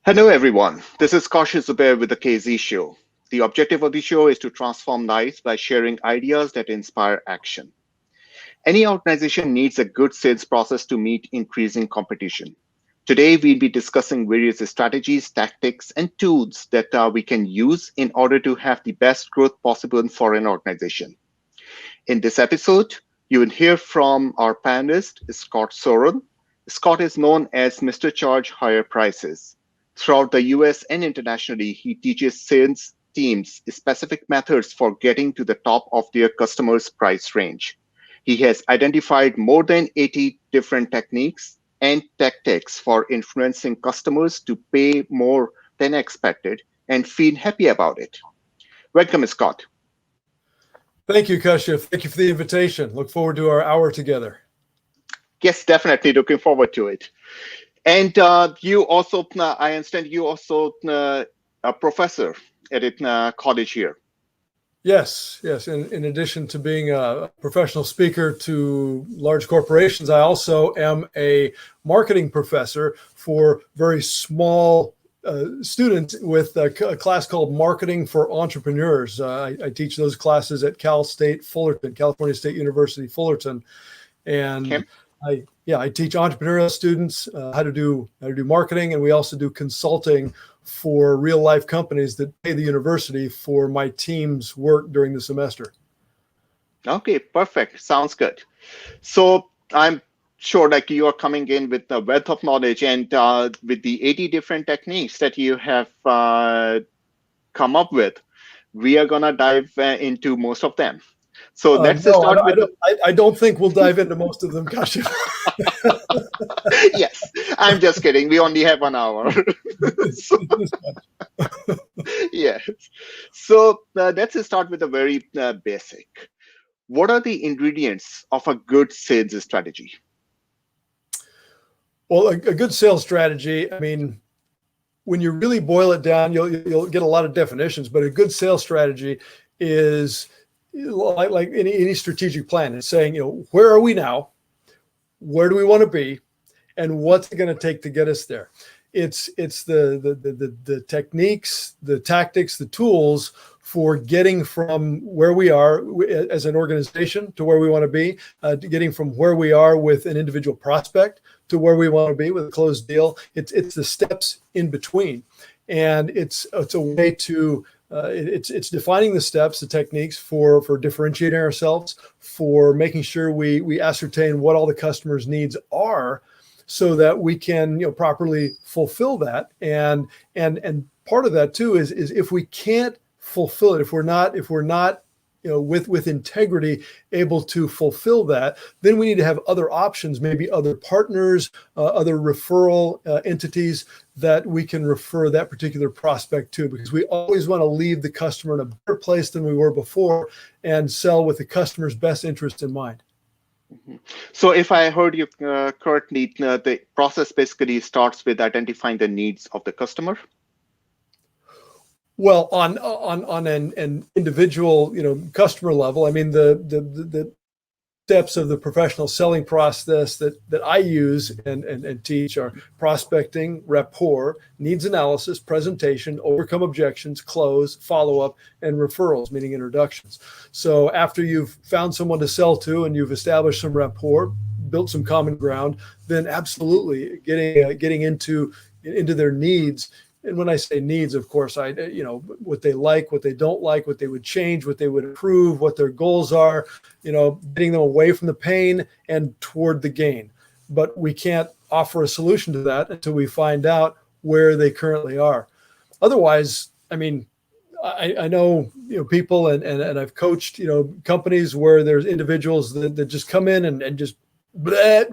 Hello, everyone. This is Kaushik Zubair with the KZ Show. The objective of the show is to transform lives by sharing ideas that inspire action. Any organization needs a good sales process to meet increasing competition. Today, we'll be discussing various strategies, tactics, and tools that we can use in order to have the best growth possible for an organization. In this episode, you will hear from our panelist, Scott Soren. Scott is known as Mr. Charge Higher Prices. Throughout the US and internationally, he teaches sales teams specific methods for getting to the top of their customers' price range. He has identified more than 80 different techniques and tactics for influencing customers to pay more than expected and feel happy about it. Welcome, Scott. Thank you, Kashyap. Thank you for the invitation. Look forward to our hour together. Yes, definitely looking forward to it. And you also, I understand you also a professor at college here. Yes. In addition to being a professional speaker to large corporations, I also am a marketing professor for very small students with a class called Marketing for Entrepreneurs. I teach those classes at Cal State Fullerton, California State University Fullerton, and Okay. I teach entrepreneurial students how to do marketing, and we also do consulting for real life companies that pay the university for my team's work during the semester. Okay, perfect. Sounds good. So I'm sure like you are coming in with a wealth of knowledge and with the 80 different techniques that you have come up with, we are going to dive into most of them. So let's No, start with I don't think we'll dive into most of them, Kashyap. Yes, I'm just kidding. We only have 1 hour. So, yes. So let's start with a very basic. What are the ingredients of a good sales strategy? Well, a good sales strategy, I mean, when you really boil it down, you'll get a lot of definitions, but a good sales strategy is like any strategic plan. It's saying, where are we now? Where do we want to be? And what's it going to take to get us there? It's the techniques, the tactics, the tools for getting from where we are as an organization to where we want to be, to getting from where we are with an individual prospect to where we want to be with a closed deal. It's the steps in between, and it's a way to it's defining the steps, the techniques for differentiating ourselves, for making sure we ascertain what all the customer's needs are, so that we can properly fulfill that. And part of that too is if we can't fulfill it, if we're not with integrity able to fulfill that, then we need to have other options, maybe other partners, other referral entities that we can refer that particular prospect to, because we always want to leave the customer in a better place than we were before and sell with the customer's best interest in mind. So if I heard you correctly, the process basically starts with identifying the needs of the customer. Well, on an individual, customer level, I mean, the steps of the professional selling process that I use and teach are prospecting, rapport, needs analysis, presentation, overcome objections, close, follow-up, and referrals, meaning introductions. So after you've found someone to sell to and you've established some rapport, built some common ground, then absolutely getting into their needs. And when I say needs, of course, what they like, what they don't like, what they would change, what they would improve, what their goals are, getting them away from the pain and toward the gain. But we can't offer a solution to that until we find out where they currently are. Otherwise, I mean, I know, people and I've coached, companies where there's individuals that just come in and just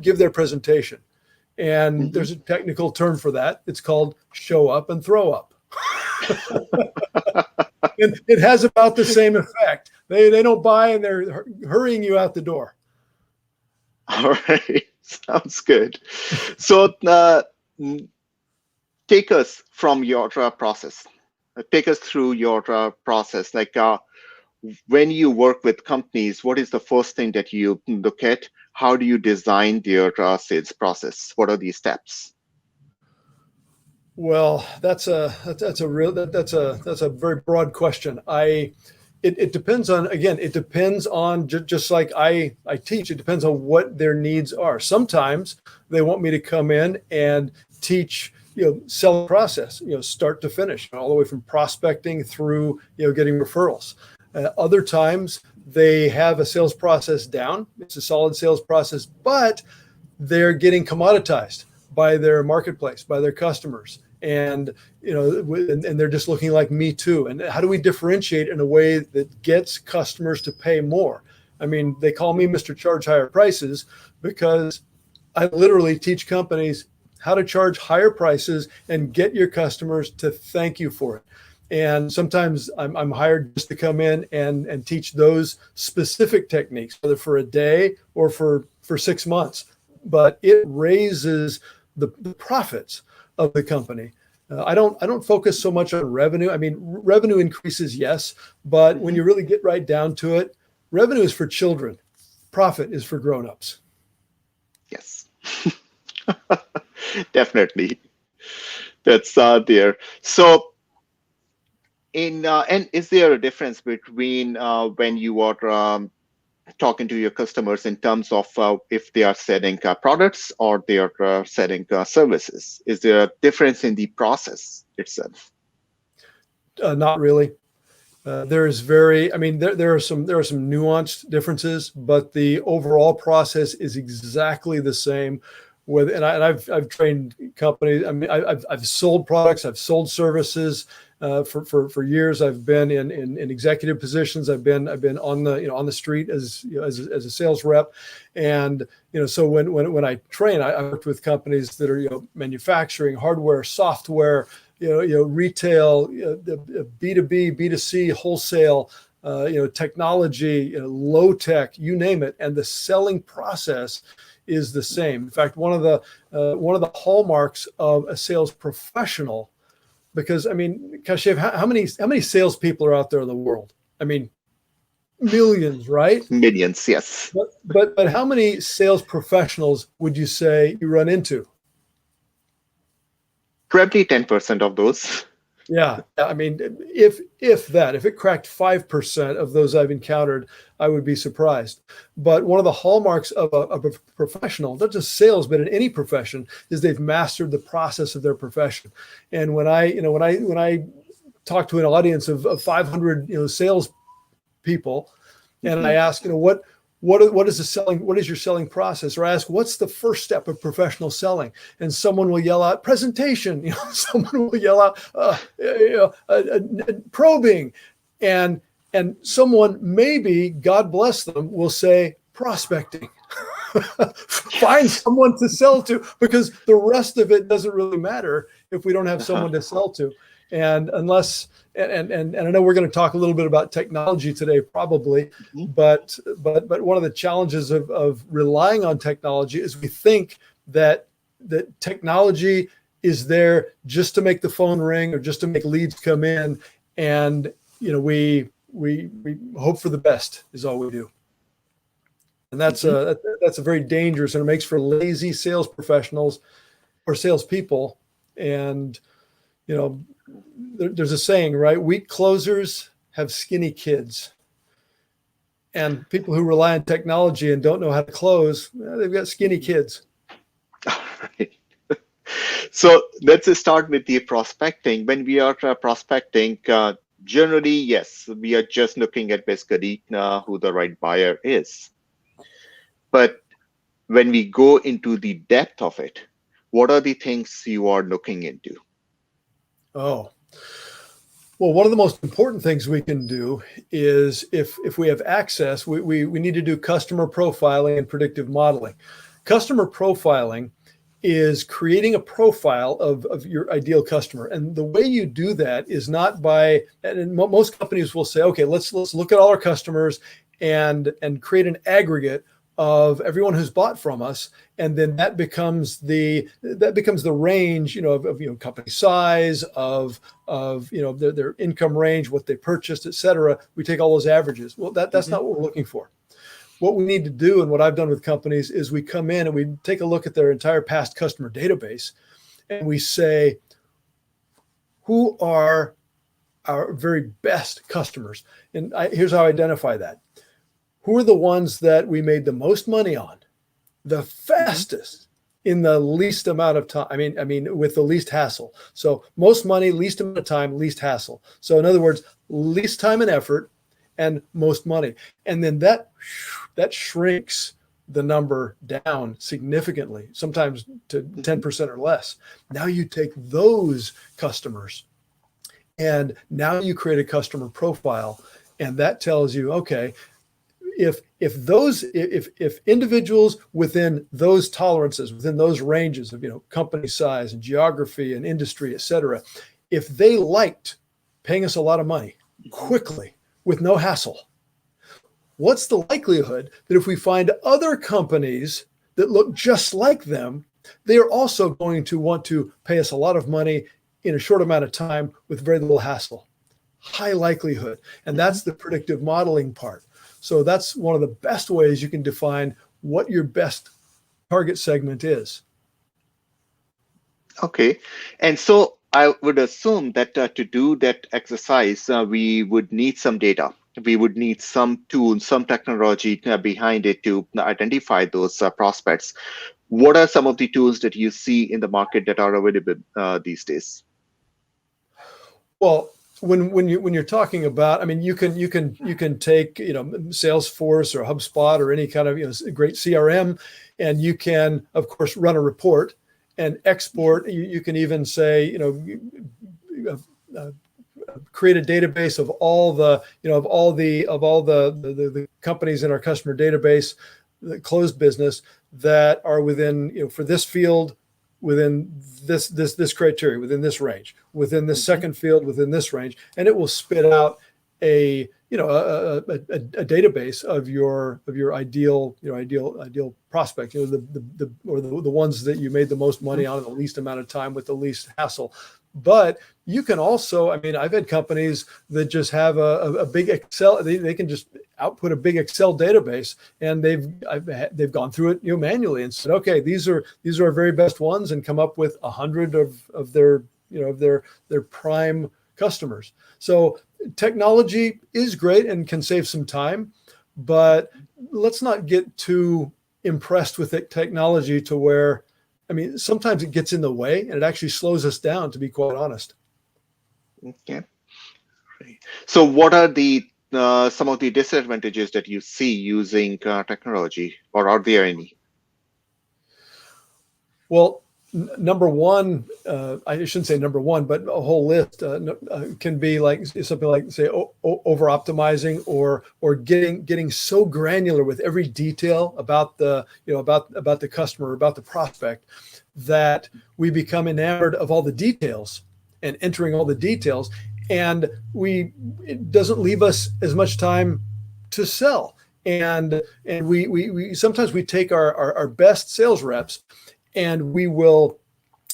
give their presentation. And there's a technical term for that. It's called show up and throw up. And it has about the same effect. They don't buy, and they're hurrying you out the door. All right. Sounds good. So take us from your process. Take us through your process. Like when you work with companies, what is the first thing that you look at? How do you design their sales process? What are these steps? Well, that's a very broad question. It depends on, again, it depends on, just like I teach, it depends on what their needs are. Sometimes they want me to come in and teach, sell process, start to finish, all the way from prospecting through, getting referrals. Other times they have a sales process down. It's a solid sales process, but they're getting commoditized by their marketplace, by their customers. And and they're just looking like me too. And how do we differentiate in a way that gets customers to pay more? I mean, they call me Mr. Charge Higher Prices because I literally teach companies how to charge higher prices and get your customers to thank you for it. And sometimes I'm hired just to come in and teach those specific techniques, whether for a day or for 6 months. But it raises the profits of the company. I don't focus so much on revenue. I mean, revenue increases, yes, but when you really get right down to it, revenue is for children, profit is for grown-ups. Yes, definitely. That's there. So, and is there a difference between when you are talking to your customers in terms of if they are selling products or they are selling services? Is there a difference in the process itself? Not really. There is very, I mean, there are some nuanced differences, but the overall process is exactly the same. I've trained companies. I mean, I've sold products, I've sold services for years. I've been in executive positions. I've been on the street as a sales rep, and so when I train, I worked with companies that are manufacturing, hardware, software, retail, B2B, B2C, wholesale, technology, low tech, you name it, and the selling process is the same. In fact, one of the hallmarks of a sales professional, because I mean, Kashev, how many salespeople are out there in the world? I mean, millions, right? Millions, yes. But how many sales professionals would you say you run into? Probably 10% of those. Yeah, I mean, if it cracked 5% of those I've encountered, I would be surprised. But one of the hallmarks of a professional, not just sales, but in any profession, is they've mastered the process of their profession. And when I talk to an audience of 500 sales people, and I ask, what is your selling process? Or I ask, what's the first step of professional selling? And someone will yell out presentation. Someone will yell out probing, and someone, maybe, God bless them, will say prospecting. Find someone to sell to, because the rest of it doesn't really matter if we don't have someone to sell to. And unless, and I know we're going to talk a little bit about technology today, probably, but one of the challenges of relying on technology is we think that technology is there just to make the phone ring or just to make leads come in, and we hope for the best is all we do. And that's a very dangerous, and it makes for lazy sales professionals or salespeople. And there's a saying, right? Weak closers have skinny kids, and people who rely on technology and don't know how to close, they've got skinny kids. All right. So let's start with the prospecting. When we are prospecting, generally, yes, we are just looking at basically who the right buyer is. But when we go into the depth of it, what are the things you are looking into? Oh, well, one of the most important things we can do is if we have access, we need to do customer profiling and predictive modeling. Customer profiling is creating a profile of your ideal customer. And the way you do that is not by, and most companies will say, okay, let's look at all our customers and create an aggregate of everyone who's bought from us, and then that becomes the range, of company size, of their income range, what they purchased, et cetera. We take all those averages. Well, that's not what we're looking for. What we need to do, and what I've done with companies, is we come in and we take a look at their entire past customer database, and we say, who are our very best customers. And here's how I identify that. Who are the ones that we made the most money on, the fastest, in the least amount of time? I mean, with the least hassle. So most money, least amount of time, least hassle. So in other words, least time and effort and most money. And then that shrinks the number down significantly, sometimes to 10% or less. Now you take those customers and now you create a customer profile, and that tells you, okay, if individuals within those tolerances, within those ranges of company size and geography and industry, et cetera, if they liked paying us a lot of money quickly with no hassle, what's the likelihood that if we find other companies that look just like them, they are also going to want to pay us a lot of money in a short amount of time with very little hassle? High likelihood. And that's the predictive modeling part. So that's one of the best ways you can define what your best target segment is. Okay. And so I would assume that to do that exercise, we would need some data. We would need some tools, some technology behind it to identify those prospects. What are some of the tools that you see in the market that are available these days? Well, when you're talking about, I mean, you can take Salesforce or HubSpot or any kind of great CRM, and you can of course run a report and export. You can even say create a database of all the companies in our customer database, the closed business, that are within for this field, within this criteria, within this range, within this second field, within this range, and it will spit out a database of your ideal prospect, the ones that you made the most money on in the least amount of time with the least hassle. But you can also, I mean, I've had companies that just have a big Excel. They can just output a big Excel database, and they've gone through it manually and said, okay, these are our very best ones, and come up with 100 of their prime customers. So technology is great and can save some time, but let's not get too impressed with technology to where, I mean, sometimes it gets in the way and it actually slows us down, to be quite honest. Okay. So what are the some of the disadvantages that you see using technology, or are there any? Well, number one, I shouldn't say number one, but a whole list can be like something like, say, over optimizing or getting so granular with every detail about the about the customer, about the prospect, that we become enamored of all the details and entering all the details, and it doesn't leave us as much time to sell. And we sometimes we take our best sales reps, and we will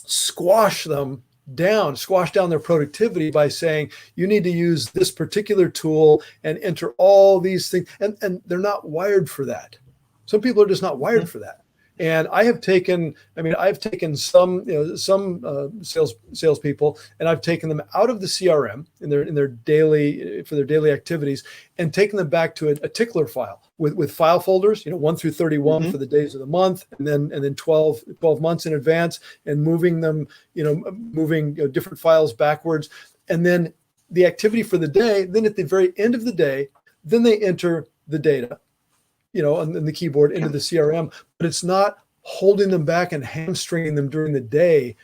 squash down their productivity by saying, you need to use this particular tool and enter all these things. And they're not wired for that. Some people are just not wired for that. And I've taken some salespeople, and I've taken them out of the CRM in their daily activities, and taken them back to a tickler file with file folders, 1 through 31 for the days of the month, and then 12 months in advance, and moving them, moving different files backwards, and then the activity for the day. Then at the very end of the day, then they enter the data, on the keyboard into the CRM, but it's not holding them back and hamstringing them during the day.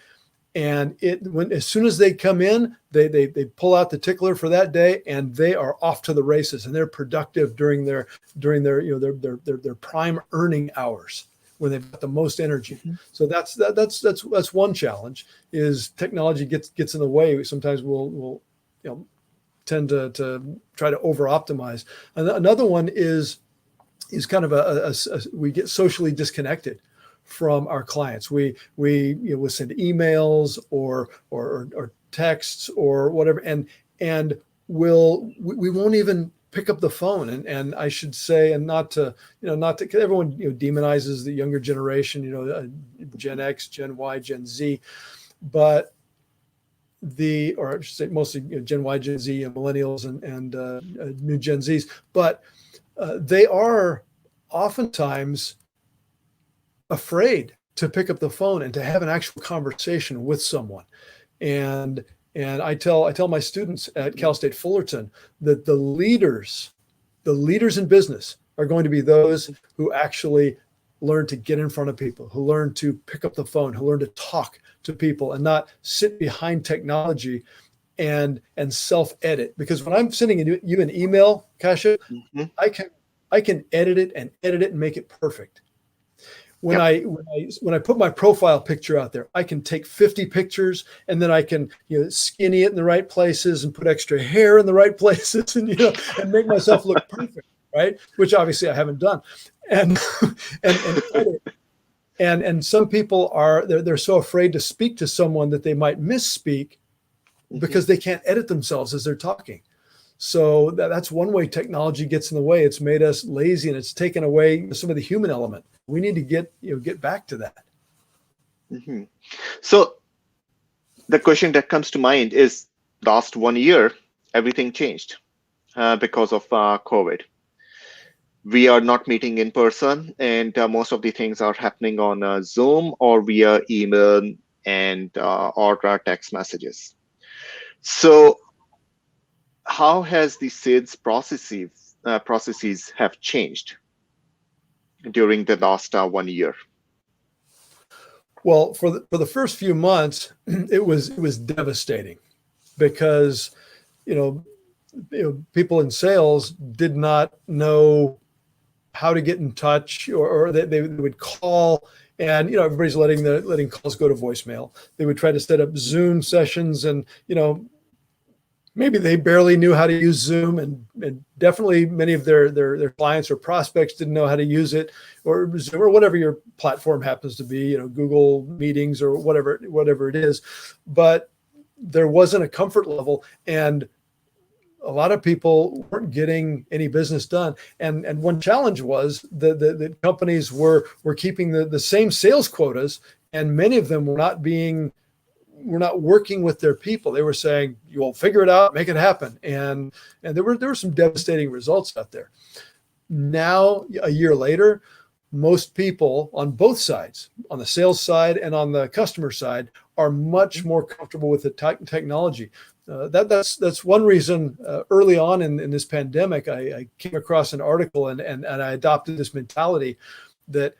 And as soon as they come in, they pull out the tickler for that day, and they are off to the races, and they're productive during their prime earning hours, when they've got the most energy. So that's one challenge, is technology gets in the way. Sometimes we'll tend to try to over optimize. Another one is kind of we get socially disconnected from our clients. We will send emails or texts or whatever, and we won't even pick up the phone. And I should say, and not to everyone demonizes the younger generation, Gen X, Gen Y, Gen Z, but or I should say mostly Gen Y, Gen Z, and millennials and new Gen Zs, but they are oftentimes afraid to pick up the phone and to have an actual conversation with someone. And I tell my students at Cal State Fullerton that the leaders in business are going to be those who actually learn to get in front of people, who learn to pick up the phone, who learn to talk to people and not sit behind technology and self-edit. Because when I'm sending you an email, Kasha, Mm-hmm. I can edit it and make it perfect. When Yep. I put my profile picture out there, I can take 50 pictures and then I can skinny it in the right places and put extra hair in the right places and and make myself look perfect, right? Which obviously I haven't done, and and some people they're so afraid to speak to someone that they might misspeak because they can't edit themselves as they're talking. So that's one way technology gets in the way. It's made us lazy and it's taken away some of the human element. We need to get back to that. Mm-hmm. So the question that comes to mind is, last 1 year, everything changed because of COVID. We are not meeting in person, and most of the things are happening on Zoom or via email and or text messages. So how has the sales processes have changed during the last 1 year? Well, for the first few months, it was devastating because people in sales did not know how to get in touch, or they would call, and everybody's letting calls go to voicemail. They would try to set up Zoom sessions, and maybe they barely knew how to use Zoom, and definitely many of their clients or prospects didn't know how to use it, or Zoom, or whatever your platform happens to be, Google Meetings or whatever it is. But there wasn't a comfort level, and a lot of people weren't getting any business done. And one challenge was that companies were keeping the same sales quotas, and many of them were not working with their people. They were saying, "You'll figure it out, make it happen," and there were some devastating results out there. Now, a year later, most people on both sides, on the sales side and on the customer side, are much more comfortable with the technology. That's one reason early on in this pandemic, I came across an article and I adopted this mentality that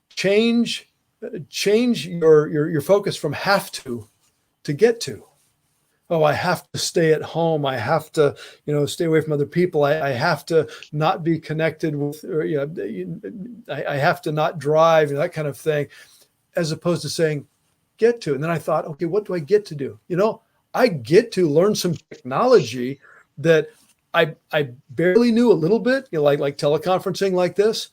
change your focus from have to get to. Oh, I have to stay at home. I have to, stay away from other people. I have to not be connected with, or, I have to not drive, that kind of thing, as opposed to saying get to. And then I thought, okay, what do I get to do? I get to learn some technology that I barely knew a little bit, like teleconferencing like this,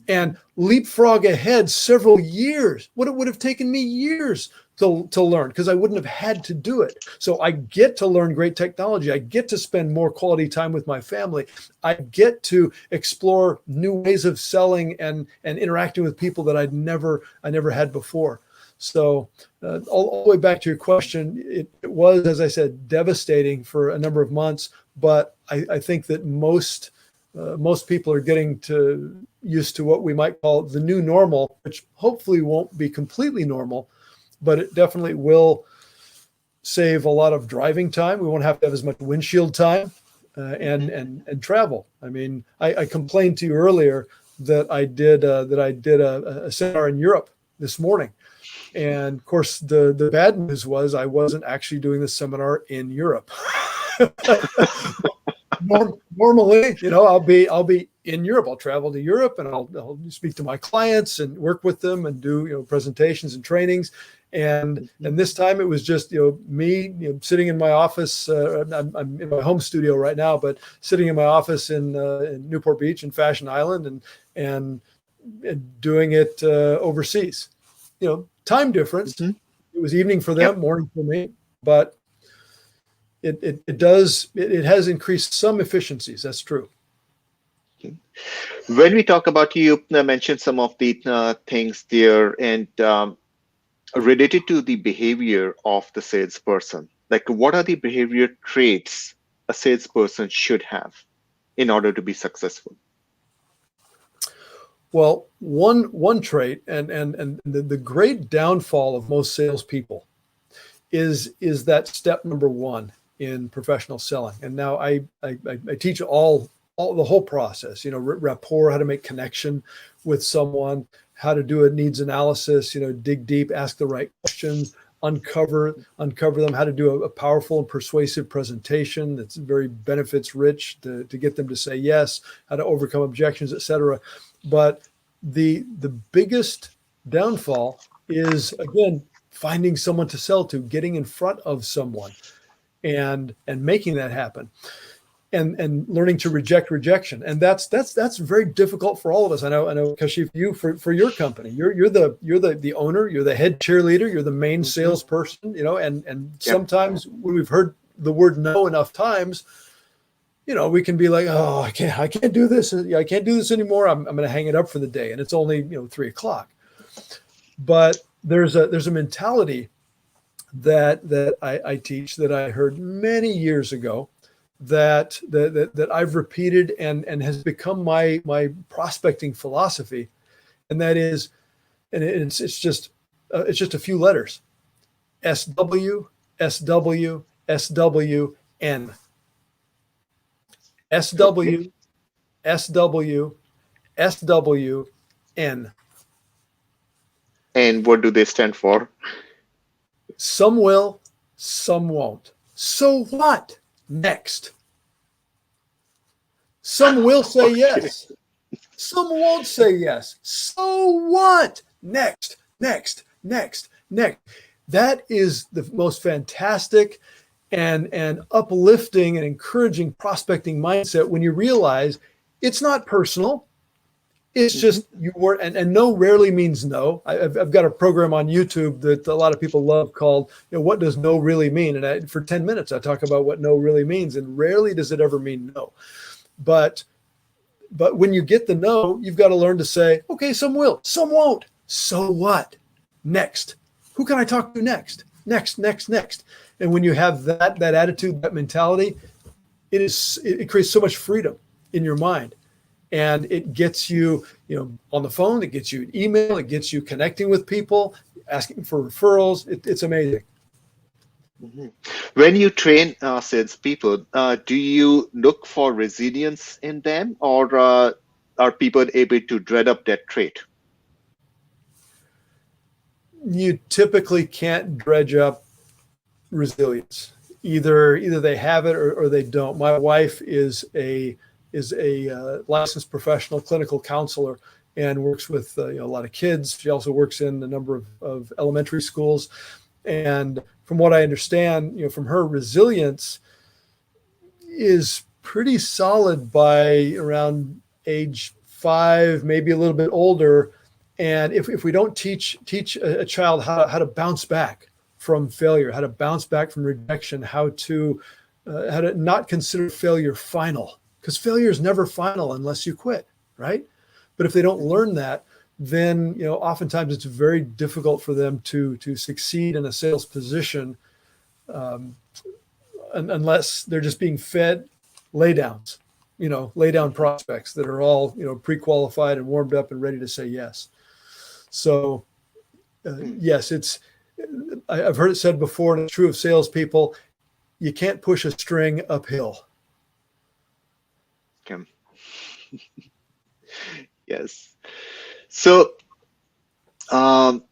and leapfrog ahead several years. What it would have taken me years to learn, because I wouldn't have had to do it. So I get to learn great technology. I get to spend more quality time with my family. I get to explore new ways of selling and interacting with people that I never had before. So all the way back to your question, it was, as I said, devastating for a number of months. But I think that most people are getting used to what we might call the new normal, which hopefully won't be completely normal, but it definitely will save a lot of driving time. We won't have to have as much windshield time and travel. I mean, I complained to you earlier that I did a seminar in Europe this morning. And of course, the bad news was I wasn't actually doing the seminar in Europe. Normally, I'll be in Europe. I'll travel to Europe and I'll speak to my clients and work with them and do presentations and trainings. And this time it was just me sitting in my office. I'm in my home studio right now, but sitting in my office in Newport Beach and Fashion Island and doing it overseas. Time difference. Mm-hmm. It was evening for them, morning for me, but it has increased some efficiencies. That's true. When we talk about, you mentioned some of the things there, and related to the behavior of the salesperson, Like, what are the behavior traits a salesperson should have in order to be successful? Well, one trait, and the great downfall of most salespeople is that step number one in professional selling. And now I teach all the whole process. Rapport, how to make connection with someone, how to do a needs analysis. Dig deep, ask the right questions, uncover them, how to do a powerful and persuasive presentation that's very benefits rich to get them to say yes, how to overcome objections, etc. But the biggest downfall is, again, finding someone to sell to, getting in front of someone and making that happen, and learning to reject rejection. And that's very difficult for all of us. I know, Kashif, you for your company, you're the owner, you're the head cheerleader, you're the main salesperson, and sometimes when we've heard the word no enough times, we can be like, oh, I can't do this. I can't do this anymore. I'm going to hang it up for the day. And it's only, 3:00. But there's a mentality that I teach, that I heard many years ago, that I've repeated and has become my prospecting philosophy. And that is, and it's just a few letters: SW, SW, SW, N. Okay. SW, SW, SW, N. And what do they stand for? Some will, some won't. So what? Next. Some will say Okay. yes. Some won't say yes. So what? Next, next, next, next. That is the most fantastic and uplifting and encouraging prospecting mindset, when you realize it's not personal. It's Mhm. just you were, and no rarely means no. I've got a program on YouTube that a lot of people love called, what does no really mean? And for 10 minutes, I talk about what no really means, and rarely does it ever mean no. But when you get the no, you've got to learn to say, okay, some will, some won't. So what? Next. Who can I talk to next? Next, next, next. And when you have that attitude, that mentality, it creates so much freedom in your mind. And it gets you, on the phone, it gets you an email, it gets you connecting with people, asking for referrals. It's amazing. Mhm. When you train salespeople, do you look for resilience in them, or are people able to dread up that trait? You typically can't dredge up resilience. Either they have it, or they don't. My wife is a licensed professional clinical counselor and works with a lot of kids. She also works in a number of elementary schools. And from what I understand, from her, resilience is pretty solid by around age 5, maybe a little bit older. And if we don't teach a child how to bounce back from failure, how to bounce back from rejection, how to not consider failure final, because failure is never final unless you quit, right? But if they don't Mhm. learn that, then oftentimes it's very difficult for them to succeed in a sales position, um, unless they're just being fed laydowns, lay down Mhm. prospects that are all pre-qualified and warmed up and ready to say yes. So Hmm. yes, I've heard it said before, and it's true of salespeople: you can't push a string uphill. Okay. Yes. So, um,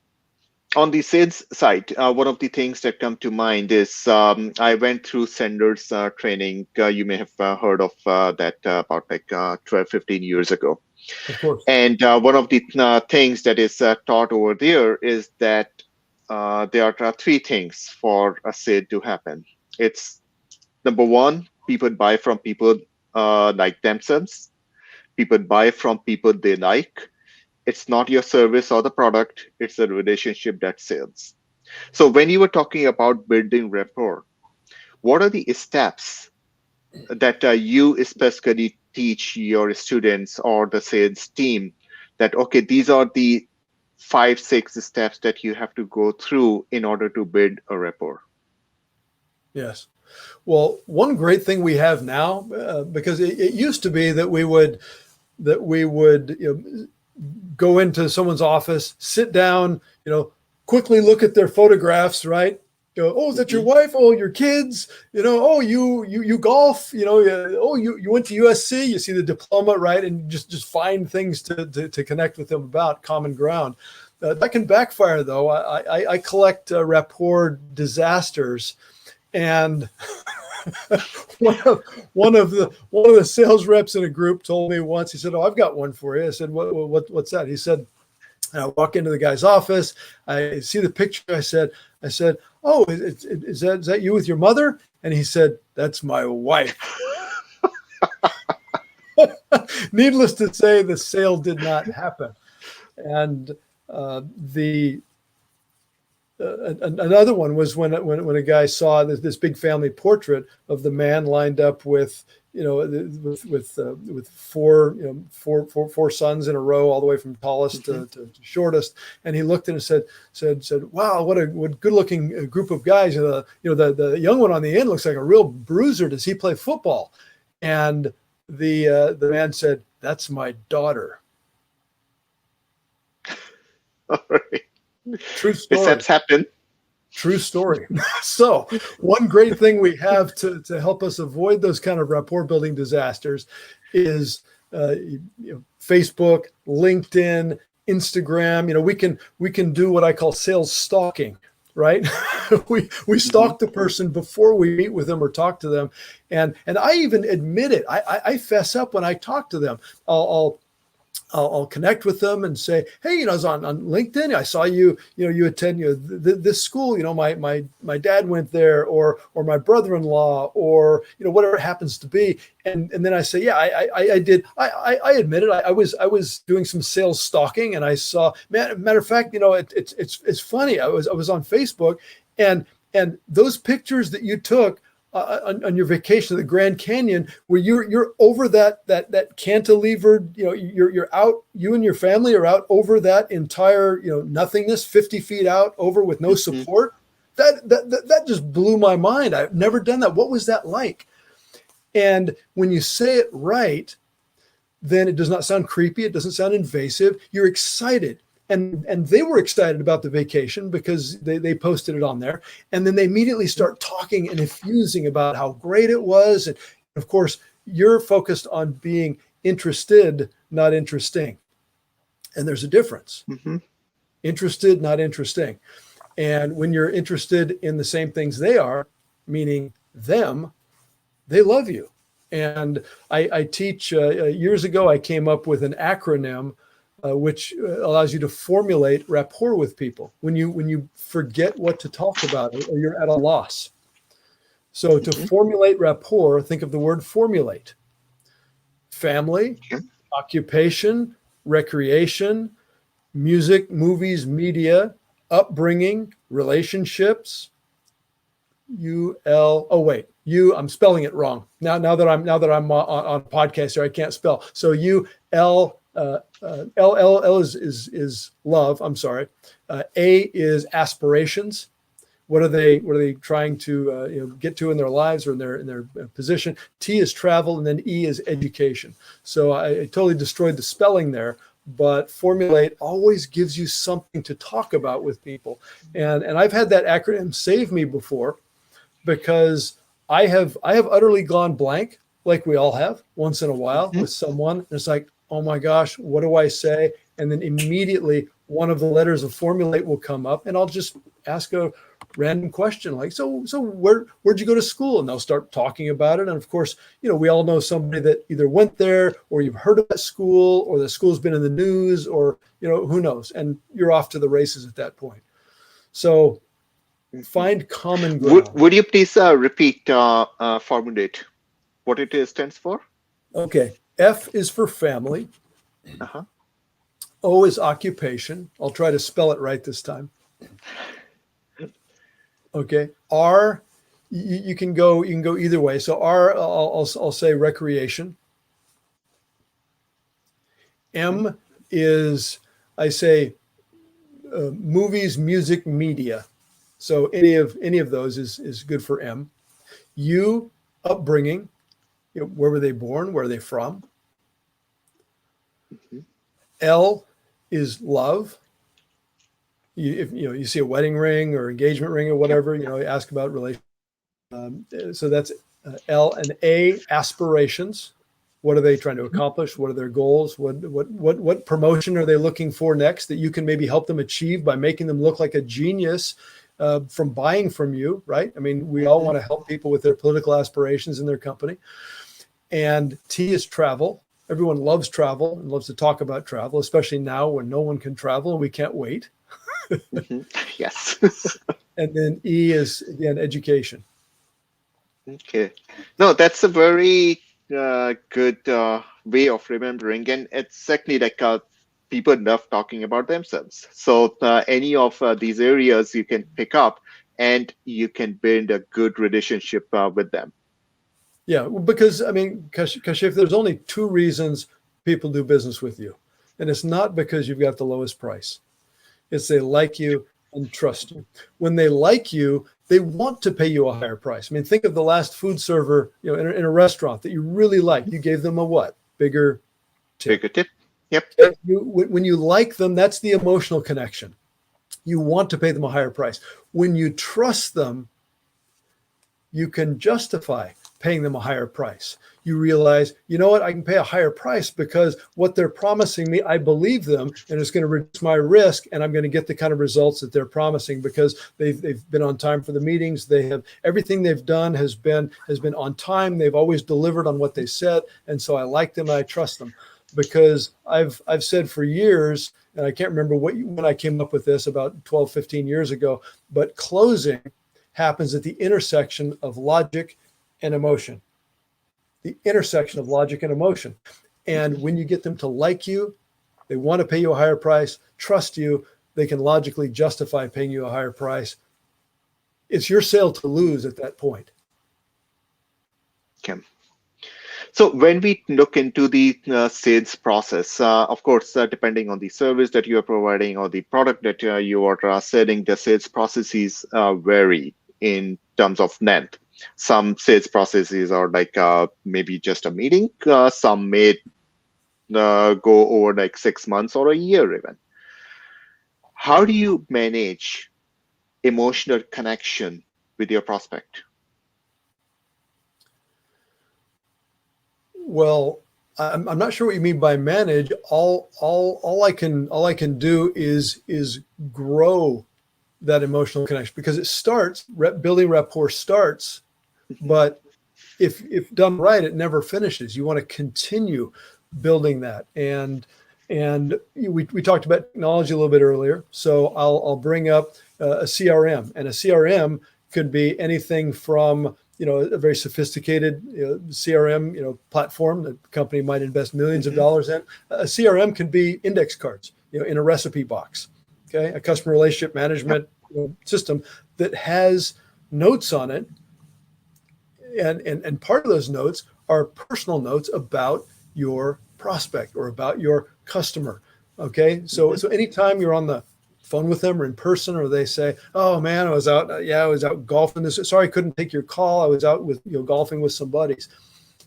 on the sales side, one of the things that come to mind is, I went through Sender's training. You may have heard of that about like 12, 15 years ago. Of course. And one of the things that is taught over there is that there are three things for a sale to happen. It's number one, people buy from people like themselves. People buy from people they like. It's not your service or the product, it's the relationship that sells. So when you were talking about building rapport, what are the steps that you specifically teach your students or the sales team, that okay, these are the 5 6 steps that you have to go through in order to build a rapport? Yes. Well, one great thing we have now, because it used to be that we would go into someone's office, sit down, quickly look at their photographs, right? Go, oh, is that your Hmm. wife? Oh, your kids? Oh, you golf? Oh, you went to USC? You see the diploma, right? And just find things to connect with them about common ground. That can backfire, though. I collect rapport disasters, and one of the sales reps in a group told me once. He said, "Oh, I've got one for you." I said, "What's that?" He said, and I walk into the guy's office. I see the picture. I said, "Oh, is that you with your mother?" And he said, "That's my wife." Needless to say, the sale did not happen. And the another one was when a guy saw this big family portrait of the man lined up with with four sons in a row, all the way from tallest Hmm. to shortest, and he looked at it and said, "Wow, what good looking group of guys." The young one on the end looks like a real bruiser. Does he play football? And the man said, "That's my daughter." All right. True story. Mishaps happen. True story. So, one great thing we have to help us avoid those kind of rapport building disasters is Facebook, LinkedIn, Instagram. We can do what I call sales stalking, right? we Hmm. stalk the person before we meet with them or talk to them, and I even admit it. I fess up when I talk to them. I'll connect with them and say, hey, I was on LinkedIn. I saw you attend this school. My dad went there, or my brother-in-law, or whatever it happens to be. And then I say, yeah, I did. I admit it. I was doing some sales stalking, and I saw. Matter of fact, it's funny. I was on Facebook, and those pictures that you took on your vacation to the Grand Canyon, where you're over that cantilevered, you're out, you and your family are out over that entire nothingness, 50 feet out over with no Hmm. support. That just blew my mind. I've never done that. What was that like? And when you say it right, then it does not sound creepy. It doesn't sound invasive. You're excited. And they were excited about the vacation because they posted it on there. And then they immediately start talking and effusing about how great it was. And of course, you're focused on being interested, not interesting. And there's a difference. Hmm. Interested, not interesting. And when you're interested in the same things they are, meaning them, they love you. And I teach, years ago, I came up with an acronym which allows you to formulate rapport with people when you forget what to talk about, or you're at a loss. So to Hmm. formulate rapport, think of the word formulate: family, Okay. occupation, recreation, music, movies, media, upbringing, relationships. Oh wait, I'm spelling it wrong. Now that I'm on podcast here, I can't spell. So L is love. I'm sorry. A is aspirations. What are they trying to get to in their lives or in their position? T is travel, and then E is education. So I totally destroyed the spelling there. But formulate always gives you something to talk about with people, and I've had that acronym save me before, because I have utterly gone blank, like we all have once in a while Hmm. with someone. And it's like, oh my gosh, what do I say? And then immediately one of the letters of formulate will come up, and I'll just ask a random question like, so where'd you go to school? And they'll start talking about it. And of course, we all know somebody that either went there, or you've heard of that school, or the school's been in the news, or who knows, and you're off to the races at that point. So Hmm. find common Would ground. Would you please repeat formulate what it is stands for? Okay. F is for family. Uh-huh. O is occupation. I'll try to spell it right this time. Okay. R, you can go either way. So R, I'll say recreation. Okay. M is, I say, movies, music, media. So any of those is good for M. U, upbringing. Where were they born? Where are they from? Mhm. L is love. If you see a wedding ring or engagement ring or Yep. whatever, you ask about relationship. So that's L. And A, aspirations. What are they trying to accomplish? What are their goals? What promotion are they looking for next that you can maybe help them achieve by making them look like a genius from buying from you, right? I mean, we all Mhm. want to help people with their political aspirations in their company. And T is travel. Everyone loves travel and loves to talk about travel, especially now when no one can travel and we can't wait. Mhm. Yes. And then E is, again, education. Okay. No, that's a very good way of remembering, and it's exactly like people love talking about themselves. So any of these areas you can pick up, and you can build a good relationship with them. Yeah, because I mean, Kashif, there's only two reasons people do business with you. And it's not because you've got the lowest price. It's they like you and trust you. When they like you, they want to pay you a higher price. I mean, think of the last food server, in a restaurant that you really like. You gave them a what? Bigger tip. Bigger tip. Yep. Okay? When you like them, that's the emotional connection. You want to pay them a higher price. When you trust them, you can justify paying them a higher price. You realize, you know what, I can pay a higher price because what they're promising me, I believe them, and it's going to reduce my risk, and I'm going to get the kind of results that they're promising because they've been on time for the meetings. They have everything they've done has been on time. They've always delivered on what they said, and so I like them and I trust them because I've said for years, and I can't remember when I came up with this about 12, 15 years ago, but closing happens at the intersection of logic and emotion. The intersection of logic and emotion. And when you get them to like you, they want to pay you a higher price, trust you, they can logically justify paying you a higher price. It's your sale to lose at that point. Okay. So when we look into the sales process, of course, depending on the service that you are providing or the product that you are selling, the sales processes vary in terms of length. Some sales processes are like maybe just a meeting. Some may go over like 6 months or a year even. How do you manage emotional connection with your prospect? Well, I'm not sure what you mean by manage. All I can do is grow that emotional connection because it starts building rapport starts, but if done right, it never finishes. You want to continue building that. And we talked about technology a little bit earlier. So I'll bring up a CRM, and a CRM could be anything from a very sophisticated CRM platform that the company might invest millions of Hmm. dollars in. A CRM can be index cards, in a recipe box. Okay, a customer relationship Yep. management system that has notes on it, and part of those notes are personal notes about your prospect or about your customer. Okay, so Hmm. so anytime you're on the phone with them or in person, or they say, "Oh man, I was out, I was out golfing this. Sorry, I couldn't take your call. I was out with golfing with some buddies."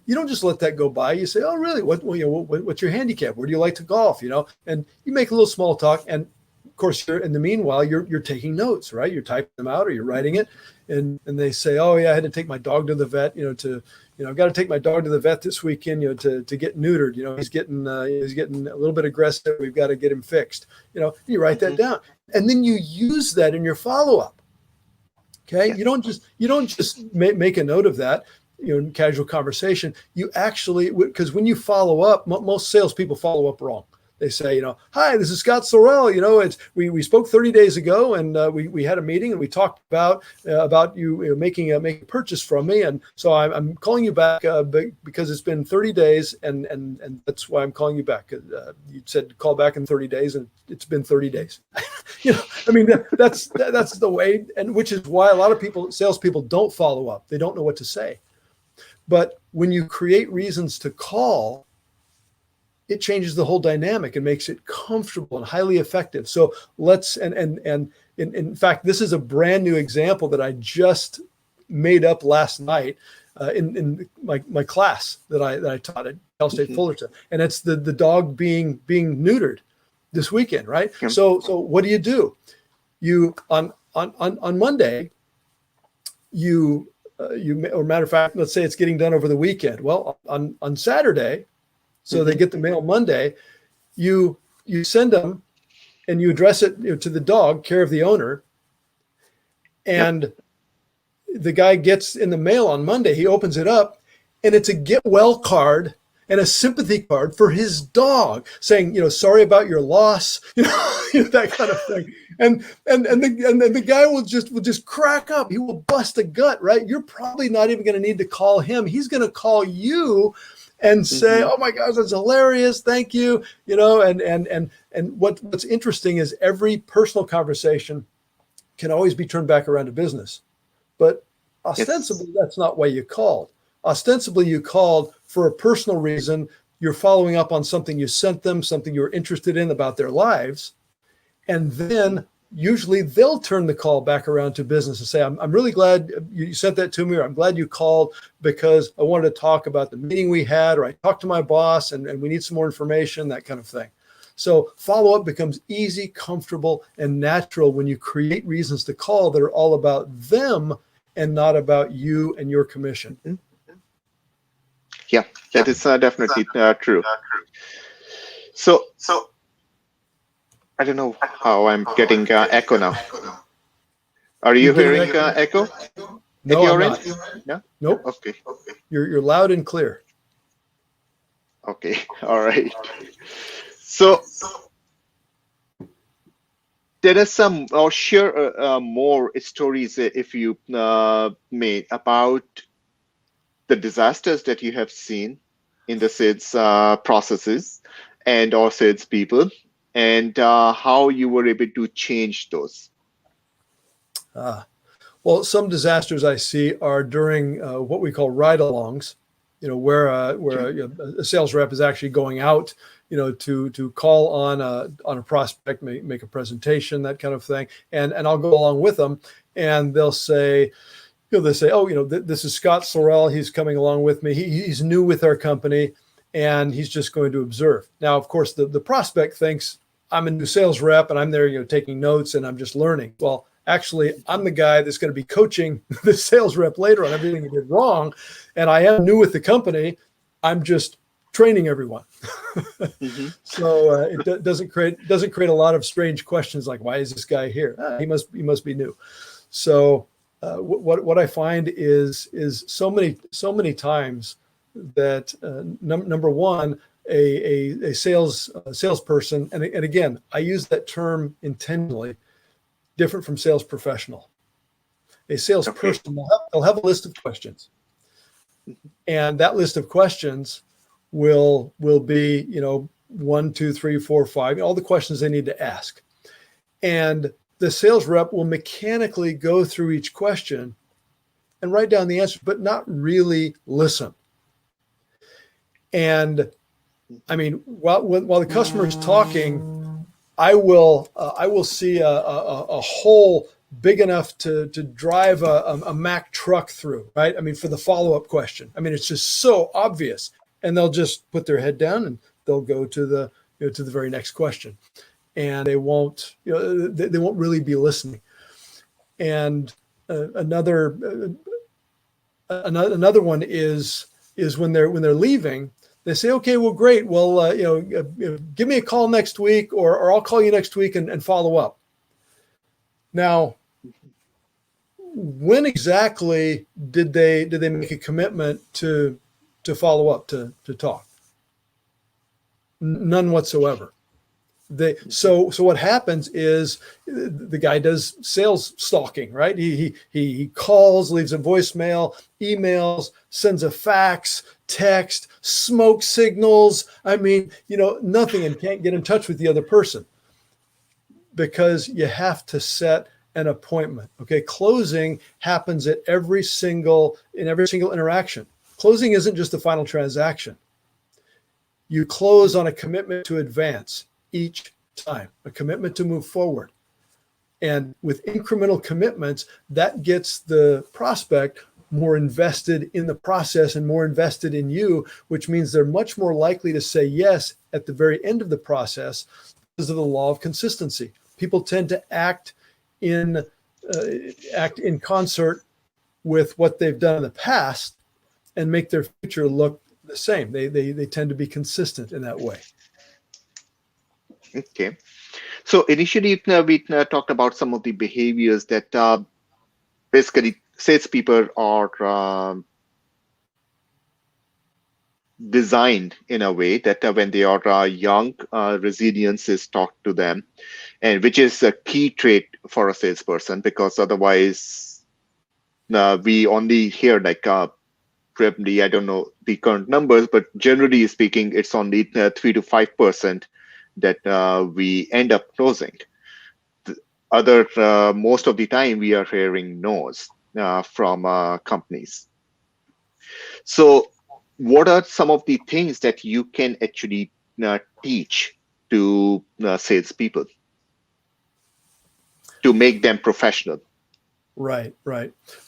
You don't just let that go by. You say, "Oh, really? What's your handicap? Where do you like to golf?" And you make a little small talk, and of course, in the meanwhile, you're taking notes, right? You're typing them out or you're writing it, and they say, "Oh yeah, I had to take my dog to the vet. I've got to take my dog to the vet this weekend. To get neutered. He's getting a little bit aggressive. We've got to get him fixed. You write that Hmm. down, and then you use that in your follow up. Okay, you Yes. don't just make a note of that, in casual conversation. You actually, because when you follow up, most salespeople follow up wrong. They say, "Hi, this is Scott Sorrell. It's we spoke 30 days ago, and we had a meeting, and we talked about you, making a purchase from me, and so I'm calling you back because it's been 30 days, and that's why I'm calling you back. You said call back in 30 days, and it's been 30 days." I mean, that's the way, and which is why a lot of salespeople don't follow up. They don't know what to say. But when you create reasons to call, it changes the whole dynamic and makes it comfortable and highly effective. So let's and in fact, this is a brand new example that I just made up last night in my class that I taught at Cal State Fullerton, and it's the dog being neutered this weekend, right? Yeah. So what do? You on Monday, or matter of fact, let's say it's getting done over the weekend. Well, on Saturday, so they get the mail Monday, you send them and you address it to the dog, care of the owner, and the guy gets in the mail on Monday, he opens it up, and it's a get well card and a sympathy card for his dog saying, sorry about your loss, that kind of thing. And the guy will just crack up. He will bust a gut, right? You're probably not even going to need to call him. He's going to call you and say, oh my gosh, that's hilarious. Thank you. And what's interesting is every personal conversation can always be turned back around to business. But ostensibly, that's not why you called. Ostensibly, you called for a personal reason. You're following up on something you sent them, something you're interested in about their lives. And then usually they'll turn the call back around to business and say, I'm really glad you sent that to me, or I'm glad you called because I wanted to talk about the meeting we had, or I talked to my boss and we need some more information, that kind of thing. So follow-up becomes easy, comfortable, and natural when you create reasons to call that are all about them and not about you and your commission. Yeah, that is definitely true. So I don't know how I'm getting echo now. Are you hearing echo? No, I'm not. No? Nope. Okay. You're loud and clear. Okay. All right. So there are some, or share more stories if you may, about the disasters that you have seen in the sales processes and or sales people, and how you were able to change those. Well, some disasters I see are during what we call ride-alongs, where a sales rep is actually going out, to call on a prospect, make a presentation, that kind of thing, and I'll go along with them, and they'll say, oh, this is Scott Sorrell. He's coming along with me. He's new with our company, and he's just going to observe. Now, of course, the prospect thinks I'm a new sales rep, and I'm there, taking notes, and I'm just learning. Well, actually, I'm the guy that's going to be coaching the sales rep later on everything he did wrong, and I am new with the company. I'm just training everyone. So it doesn't create a lot of strange questions like, why is this guy here? He must be new. So what I find is so many times that number one, a salesperson, and again, I use that term intentionally, different from sales professional. A salesperson, they'll have a list of questions, and that list of questions will be 1, 2, 3, 4, 5, all the questions they need to ask, and the sales rep will mechanically go through each question and write down the answer, but not really listen. And I mean, while the customer is talking, I will see a hole big enough to drive a Mack truck through, right? I mean, for the follow-up question. I mean, it's just so obvious, and they'll just put their head down and they'll go to the very next question. And they won't, they won't really be listening. And another one is when they're leaving, they say, okay, well, great. Well, give me a call next week, or I'll call you next week and follow up. Now, when exactly did they make a commitment to follow up, to talk? None whatsoever. So what happens is the guy does sales stalking, right? He calls, leaves a voicemail, emails, sends a fax, text, smoke signals. I mean, nothing, and can't get in touch with the other person because you have to set an appointment. Okay, closing happens at every single interaction. Closing isn't just the final transaction. You close on a commitment to advance each time, a commitment to move forward. And with incremental commitments, that gets the prospect more invested in the process and more invested in you, which means they're much more likely to say yes at the very end of the process because of the law of consistency. People tend to act in concert with what they've done in the past and make their future look the same. They tend to be consistent in that way. Okay. So initially, we talked about some of the behaviors that basically salespeople are designed in a way that when they are young, resilience is taught to them, and which is a key trait for a salesperson, because otherwise we only hear like probably, I don't know the current numbers, but generally speaking, it's only 3 to 5% that we end up closing. Most of the time we are hearing no's from companies. So what are some of the things that you can actually teach to salespeople to make them professional? Right.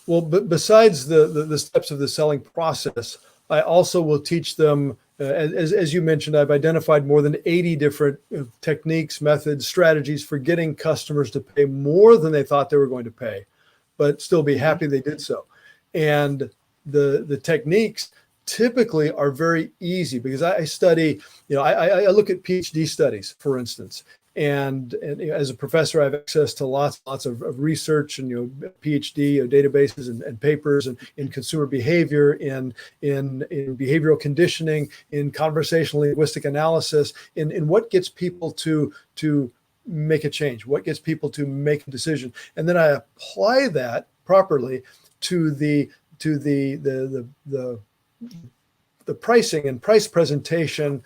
Well, but besides the steps of the selling process, I also will teach them, as you mentioned, I've identified more than 80 different techniques, methods, strategies for getting customers to pay more than they thought they were going to pay, but still be happy they did so. And the techniques typically are very easy because I study, I look at PhD studies, for instance. And as a professor, I have access to lots of research and PhD databases and papers and in consumer behavior, in behavioral conditioning, in conversational linguistic analysis, in what gets people to make a change, what gets people to make a decision, and then I apply that properly to the pricing and price presentation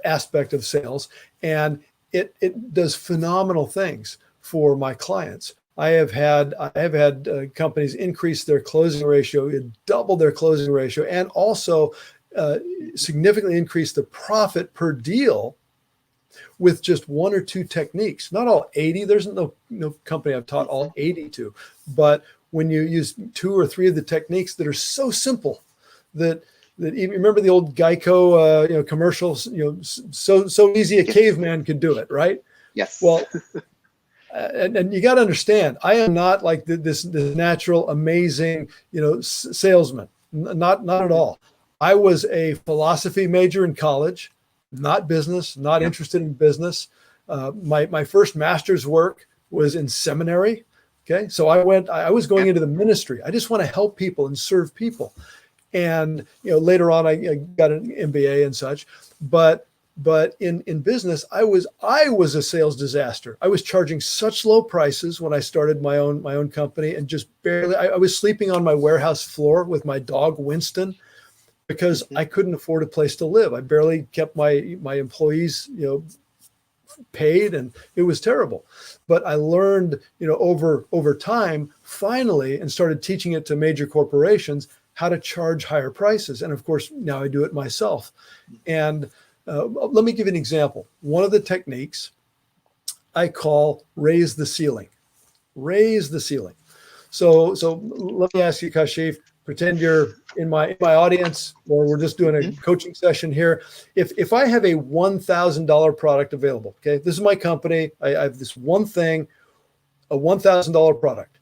aspect of sales, and it does phenomenal things for my clients. I have had companies increase their closing ratio, double their closing ratio, and also significantly increase the profit per deal with just one or two techniques. Not all 80. There's no company I've taught all 80 to, but when you use 2 or 3 of the techniques that are so simple that even remember the old Geico commercials, so easy a caveman could do it, right? Yes. Well, and you got to understand, I am not like this natural, amazing, salesman. Not at all. I was a philosophy major in college, not business, not interested in business. My first master's work was in seminary. Okay, so I was going into the ministry. I just want to help people and serve people. And later on, I got an MBA and such. But in business, I was a sales disaster. I was charging such low prices when I started my own company, and just barely. I was sleeping on my warehouse floor with my dog Winston because I couldn't afford a place to live. I barely kept my employees paid, and it was terrible. But I learned over time finally, and started teaching it to major corporations how to charge higher prices. And of course, now I do it myself. And let me give you an example. One of the techniques I call raise the ceiling. Raise the ceiling. So let me ask you, Kashif, pretend you're in my audience, or we're just doing a coaching session here. If I have a $1,000 product available, okay, this is my company. I have this one thing, a $1,000 product.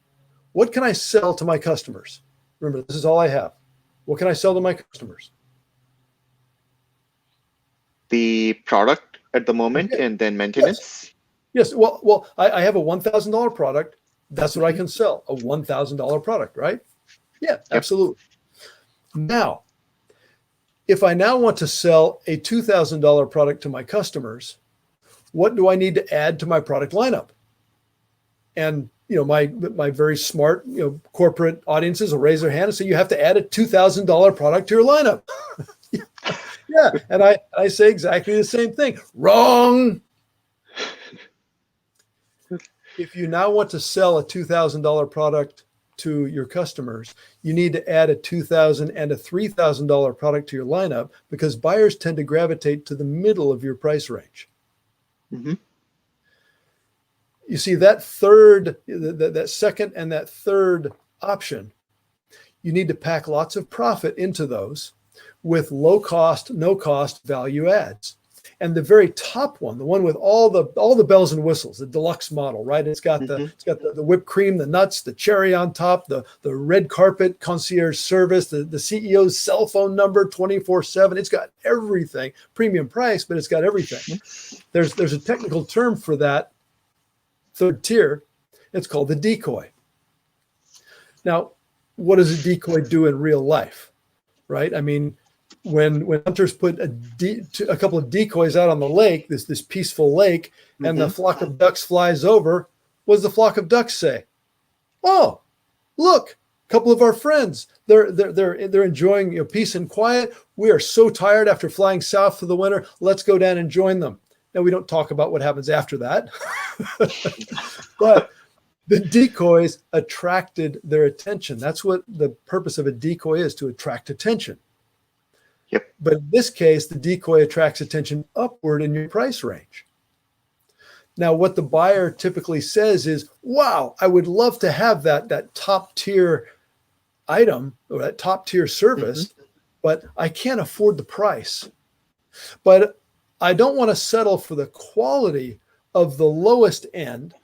What can I sell to my customers? Remember, this is all I have. What can I sell to my customers? The product at the moment, and then maintenance. Yes. Well, I have a $1,000 product. That's what I can sell. A $1,000 product, right? Yeah, absolutely. Now, if I now want to sell a $2,000 product to my customers, what do I need to add to my product lineup? And my very smart corporate audiences will raise their hand and say, you have to add a $2,000 product to your lineup. Yeah, and I say exactly the same thing. Wrong. If you now want to sell a $2,000 product to your customers, you need to add a $2,000 and a $3,000 product to your lineup, because buyers tend to gravitate to the middle of your price range. You see that third, that second and that third option, you need to pack lots of profit into those with low cost, no cost value adds. And the very top one, the one with all the bells and whistles, the deluxe model, right? It's got the whipped cream, the nuts, the cherry on top, the red carpet concierge service, the CEO's cell phone number 24/7. It's got everything, premium price, but it's got everything. There's a technical term for that third tier. It's called the decoy. Now, what does a decoy do in real life, right? I mean, when hunters put a couple of decoys out on the lake, this peaceful lake, and the flock of ducks flies over, what does the flock of ducks say? Oh, look, a couple of our friends. They're enjoying peace and quiet. We are so tired after flying south for the winter. Let's go down and join them. Now, we don't talk about what happens after that, but the decoys attracted their attention. That's what the purpose of a decoy is, to attract attention. Yep. But in this case, the decoy attracts attention upward in your price range. Now, what the buyer typically says is, wow, I would love to have that top tier item or that top tier service, but I can't afford the price. But I don't want to settle for the quality of the lowest end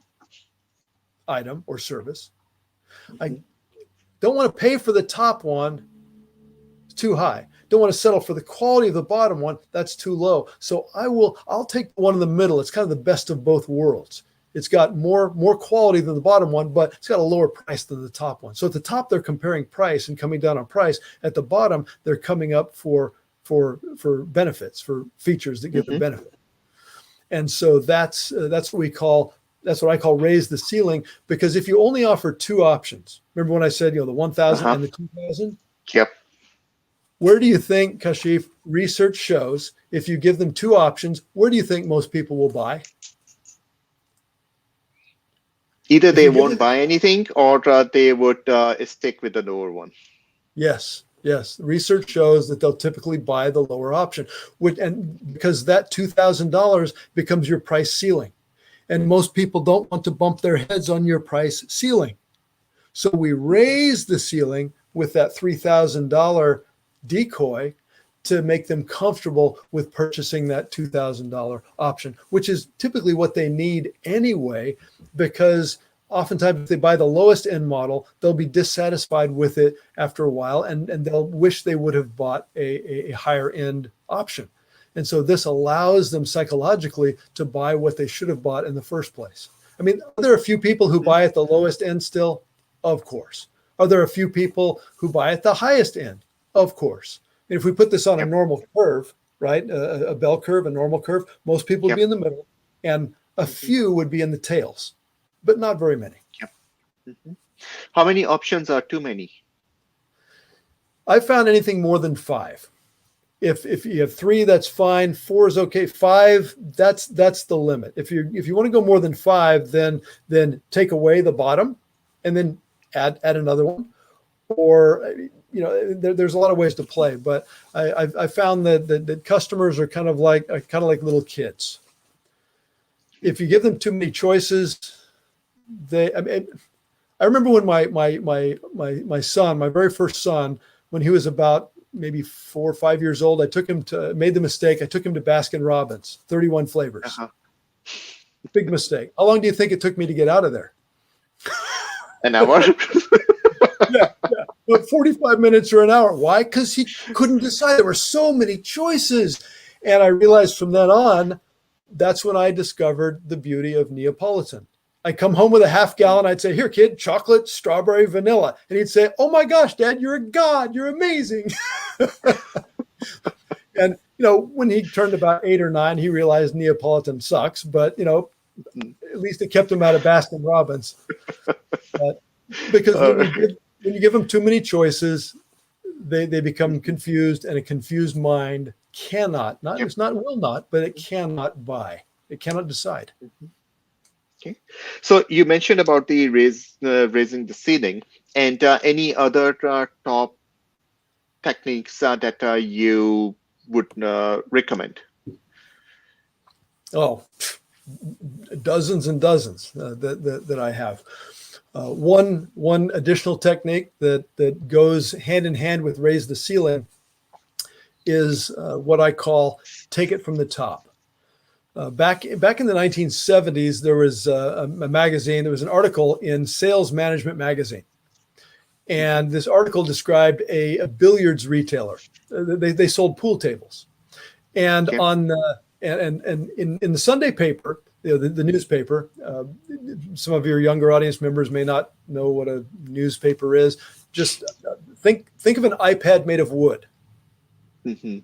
item or service. I don't want to pay for the top one. It's too high. Don't want to settle for the quality of the bottom one. That's too low. So I'll take the one in the middle. It's kind of the best of both worlds. It's got more quality than the bottom one, but it's got a lower price than the top one. So at the top, they're comparing price and coming down on price. At the bottom, they're coming up for benefits, for features that give them benefit. And so that's what I call raise the ceiling, because if you only offer two options, remember when I said, the 1,000 and the 2,000? Yep. Where do you think, Kashif, research shows if you give them two options, where do you think most people will buy? Either they won't buy anything, or they would stick with the lower one. Yes. Research shows that they'll typically buy the lower option, and because that $2,000 becomes your price ceiling. And most people don't want to bump their heads on your price ceiling. So we raise the ceiling with that $3,000 decoy to make them comfortable with purchasing that $2,000 option, which is typically what they need anyway, because oftentimes if they buy the lowest end model, they'll be dissatisfied with it after a while, and they'll wish they would have bought a higher end option. And so this allows them psychologically to buy what they should have bought in the first place. I mean, are there a few people who buy at the lowest end still? Of course. Are there a few people who buy at the highest end? Of course. And if we put this on a normal curve, right, a bell curve, a normal curve, most people would be in the middle, and a few would be in the tails, but not very many. How many options are too many? I've found anything more than 5. If you have 3, that's fine. 4 is okay. 5, that's the limit. If you want to go more than 5, then take away the bottom, and then add another one. Or there's a lot of ways to play. But I found that customers are kind of like little kids. If you give them too many choices, I remember when my son, my very first son, when he was about maybe 4 or 5 years old, I took him to Baskin Robbins, 31 flavors. Big mistake. How long do you think it took me to get out of there? An hour? Yeah. But 45 minutes or an hour. Why? Because he couldn't decide. There were so many choices. And I realized from then on, that's when I discovered the beauty of Neapolitan. I'd come home with a half gallon. I'd say, here, kid, chocolate, strawberry, vanilla. And he'd say, oh my gosh, Dad, you're a god. You're amazing. And, when he turned about 8 or 9, he realized Neapolitan sucks. But, at least it kept him out of Baskin Robbins. Because when you give them too many choices, they become confused, and a confused mind will not, but it cannot buy. It cannot decide. Okay. So you mentioned about the raising the ceiling, and any other top techniques that you would recommend? Oh, dozens and dozens that I have. One additional technique that goes hand in hand with raise the ceiling is what I call take it from the top. Back in the 1970s, there was a magazine. There was an article in Sales Management magazine, and this article described a billiards retailer. They sold pool tables, and Okay. in the Sunday paper, the newspaper. Some of your younger audience members may not know what a newspaper is. Just think of an iPad made of wood. Mm-hmm.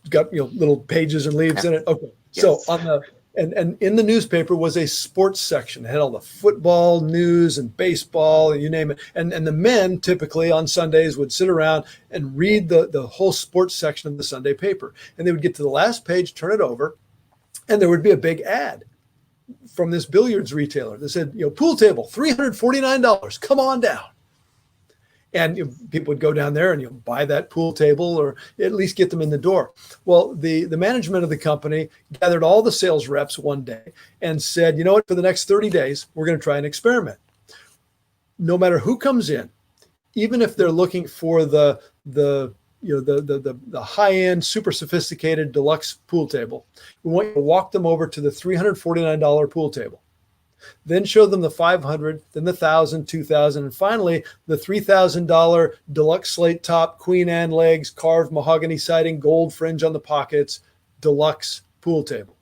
Got little pages and leaves in it. Okay, Yes. so and in the newspaper was a sports section. It had all the football news and baseball and you name it. And the men typically on Sundays would sit around and read the whole sports section of the Sunday paper. And they would get to the last page, turn it over, and there would be a big ad from this billiards retailer that said, pool table, $349. Come on down. And people would go down there and buy that pool table or at least get them in the door. Well, the management of the company gathered all the sales reps one day and said, you know what, for the next 30 days, we're going to try an experiment. No matter who comes in, even if they're looking for the high-end, super sophisticated deluxe pool table, we want you to walk them over to the $349 pool table. Then show them the $500, then the $1,000, $2,000, and finally the $3,000 deluxe slate top, Queen Anne legs, carved mahogany siding, gold fringe on the pockets, deluxe pool table.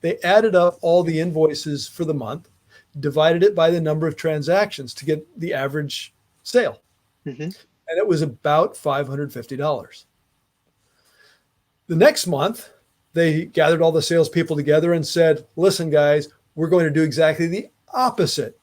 They added up all the invoices for the month, divided it by the number of transactions to get the average sale. Mm-hmm. And it was about $550. The next month, they gathered all the salespeople together and said, listen, guys, we're going to do exactly the opposite.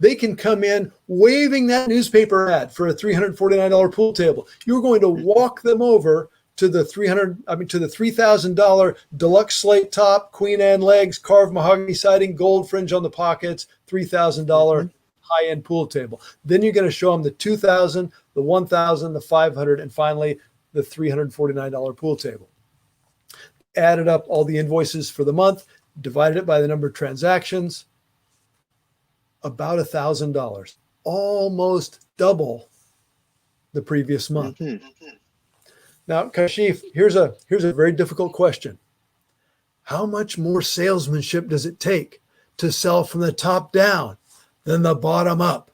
They can come in waving that newspaper ad for a $349 pool table. You're going to walk them over to the $3,000 deluxe slate top, Queen Anne legs, carved mahogany siding, gold fringe on the pockets, $3,000 high-end pool table. Then you're going to show them the $2,000, the $1,000, the $500, and finally the $349 pool table. Added up all the invoices for the month, divided it by the number of transactions, about $1,000, almost double the previous month. Mm-hmm. Now, Kashif, here's a very difficult question. How much more salesmanship does it take to sell from the top down than the bottom up?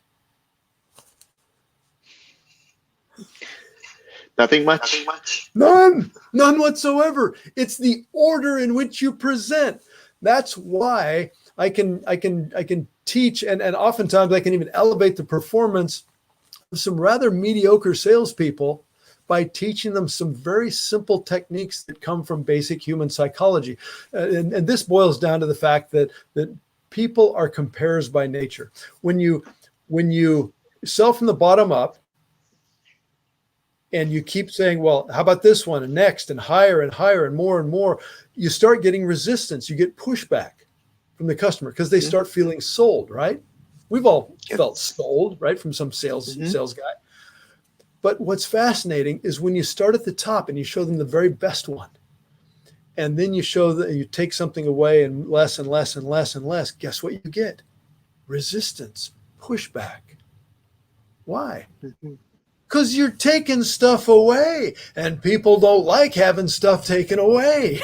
Nothing much. None whatsoever. It's the order in which you present. That's why I can teach and oftentimes I can even elevate the performance of some rather mediocre salespeople by teaching them some very simple techniques that come from basic human psychology. And this boils down to the fact that people are comparers by nature. When you sell from the bottom up, and you keep saying, well, how about this one and next and higher and more, you start getting resistance. You get pushback from the customer because they start feeling sold, right? We've all felt sold, right, from some sales guy. But what's fascinating is when you start at the top and you show them the very best one, and then you show that you take something away and less and less and less and less, guess what you get? Resistance, pushback. Why? Because you're taking stuff away and people don't like having stuff taken away.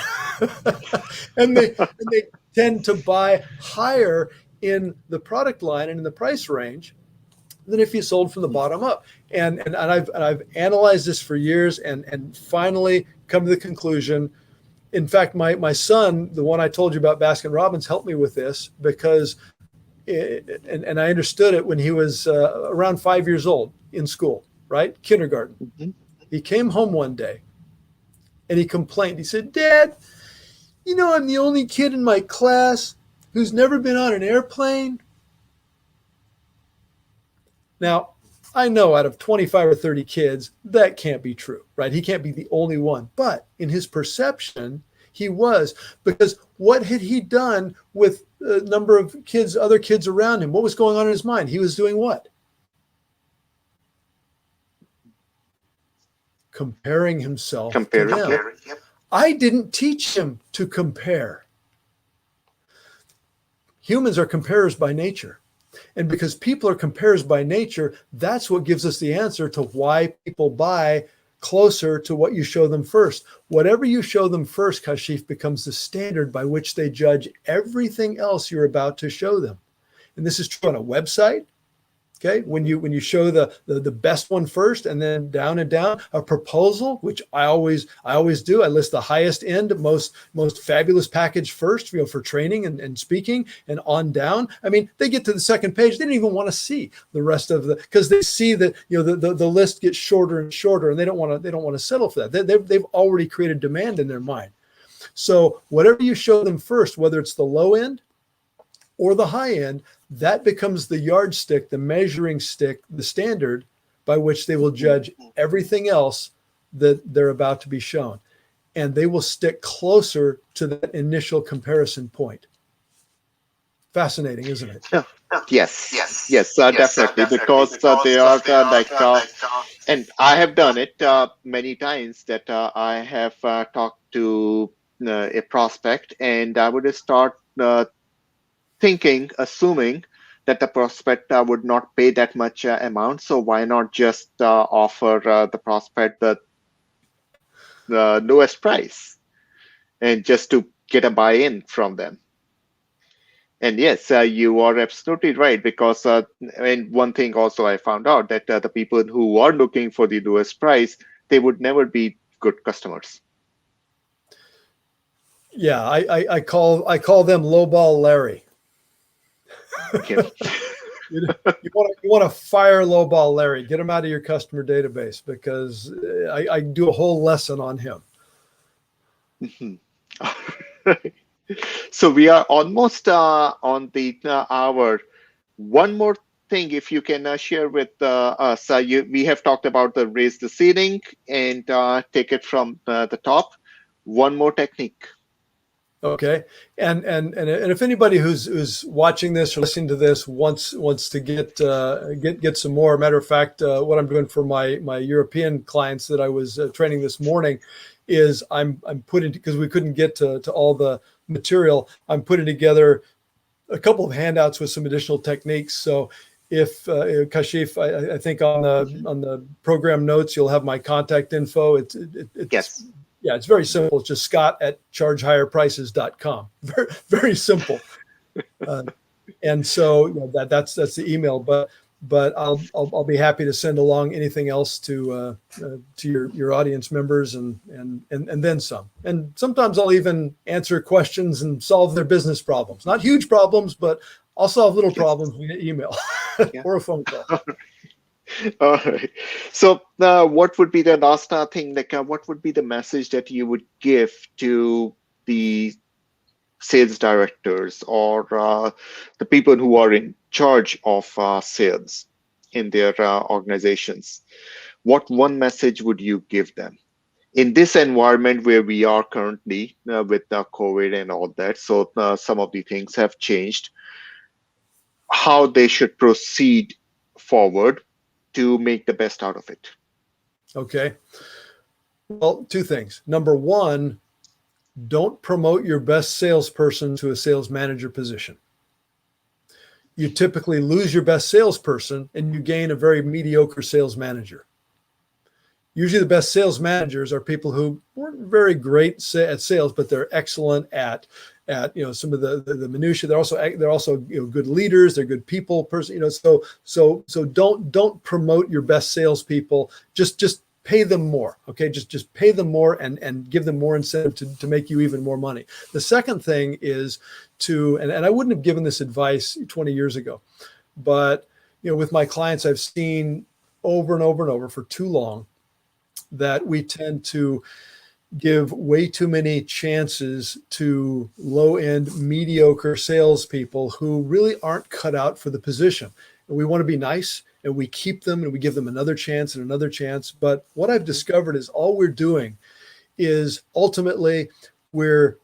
and they tend to buy higher in the product line and in the price range than if you sold from the bottom up. And I've analyzed this for years and finally come to the conclusion. In fact, my son, the one I told you about, Baskin Robbins, helped me with this because and I understood it when he was around 5 years old in school. Right? Kindergarten. Mm-hmm. He came home one day and he complained. He said, Dad, I'm the only kid in my class who's never been on an airplane. Now, I know out of 25 or 30 kids, that can't be true, right? He can't be the only one. But in his perception, he was, because what had he done with a number of kids, other kids around him? What was going on in his mind? He was doing what? Comparing himself to them. I didn't teach him to compare. Humans are comparers by nature. And because people are comparers by nature, that's what gives us the answer to why people buy closer to what you show them first. Whatever you show them first, Kashif, becomes the standard by which they judge everything else you're about to show them. And this is true on a website. Okay, when you show the best one first, and then down and down, a proposal, which I always do. I list the highest end, most fabulous package first, for training and speaking, and on down. I mean, they get to the second page, they don't even want to see the rest of because they see that the list gets shorter and shorter, and they don't want to settle for that. They've already created demand in their mind. So whatever you show them first, whether it's the low end or the high end, that becomes the yardstick, the measuring stick, the standard by which they will judge everything else that they're about to be shown. And they will stick closer to that initial comparison point. Fascinating, isn't it? Yes, definitely. Because they are and I have done it many times that I have talked to a prospect, and I would start assuming that the prospect would not pay that much amount. So why not just offer the prospect the lowest price, and just to get a buy-in from them. And yes, you are absolutely right, because and one thing also I found out that the people who are looking for the lowest price, they would never be good customers. Yeah, I call them lowball Larry. Okay. You want to fire lowball Larry, get him out of your customer database, because I do a whole lesson on him. So we are almost on the hour. One more thing, if you can share with us, we have talked about the raise the ceiling and take it from the top. One more technique. Okay, and if anybody who's watching this or listening to this wants to get some more, matter of fact, what I'm doing for my European clients that I was training this morning is I'm putting, because we couldn't get to all the material, I'm putting together a couple of handouts with some additional techniques. So if Kashif, I think on the program notes you'll have my contact info. It's Yes. Yeah, it's very simple. It's just scott@chargehigherprices.com. Very, very simple. And so that's the email. But I'll be happy to send along anything else to your audience members and then some. And sometimes I'll even answer questions and solve their business problems. Not huge problems, but I'll solve little problems via email or a phone call. All right. So what would be the last thing, like what would be the message that you would give to the sales directors or the people who are in charge of sales in their organizations? What one message would you give them in this environment where we are currently with COVID and all that? So some of the things have changed. How they should proceed forward to make the best out of it? Okay. Well, two things. Number one, don't promote your best salesperson to a sales manager position. You typically lose your best salesperson and you gain a very mediocre sales manager. Usually the best sales managers are people who weren't very great at sales, but they're excellent at some of the minutiae. They're also good leaders. They're good people. So don't promote your best salespeople. Just pay them more. Okay, just pay them more and give them more incentive to make you even more money. The second thing is and I wouldn't have given this advice 20 years ago, but with my clients, I've seen over and over and over for too long that we tend to give way too many chances to low-end, mediocre salespeople who really aren't cut out for the position. And we want to be nice, and we keep them, and we give them another chance and another chance. But what I've discovered is all we're doing is ultimately we're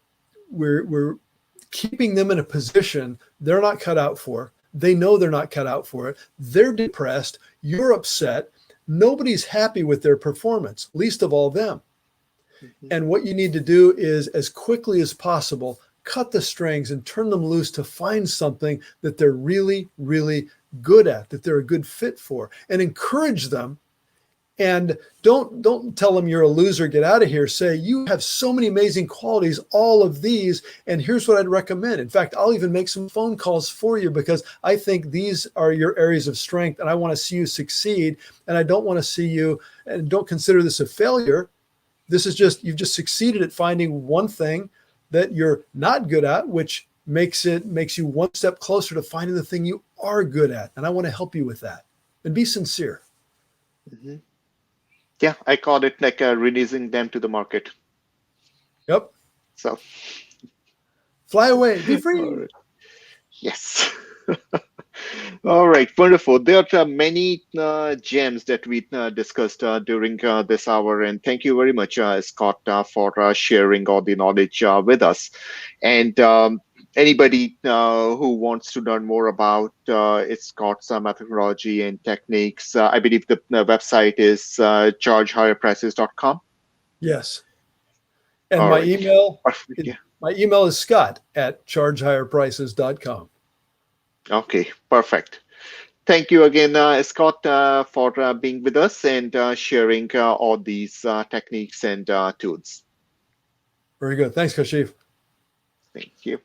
keeping them in a position they're not cut out for. They know they're not cut out for it. They're depressed. You're upset. Nobody's happy with their performance, least of all them. And what you need to do is, as quickly as possible, cut the strings and turn them loose to find something that they're really, really good at, that they're a good fit for, and encourage them. And don't tell them you're a loser, get out of here. Say, you have so many amazing qualities, all of these, and here's what I'd recommend. In fact, I'll even make some phone calls for you because I think these are your areas of strength and I want to see you succeed. And I don't want to see you, and don't consider this a failure. This is just, you've just succeeded at finding one thing that you're not good at, which makes you one step closer to finding the thing you are good at. And I want to help you with that. And be sincere. Mm-hmm. Yeah, I call it like releasing them to the market. Yep. So fly away, be free. All right. Yes. All right, wonderful. There are many gems that we discussed during this hour, and thank you very much, Scott, for sharing all the knowledge with us. And anybody who wants to learn more about Scott's methodology and techniques, I believe the website is chargehigherprices.com. Yes. And All my right. email, Yeah. my email is scott@chargehigherprices.com. Okay, perfect. Thank you again, Scott, for being with us and sharing all these techniques and tools. Very good. Thanks, Kashif. Thank you.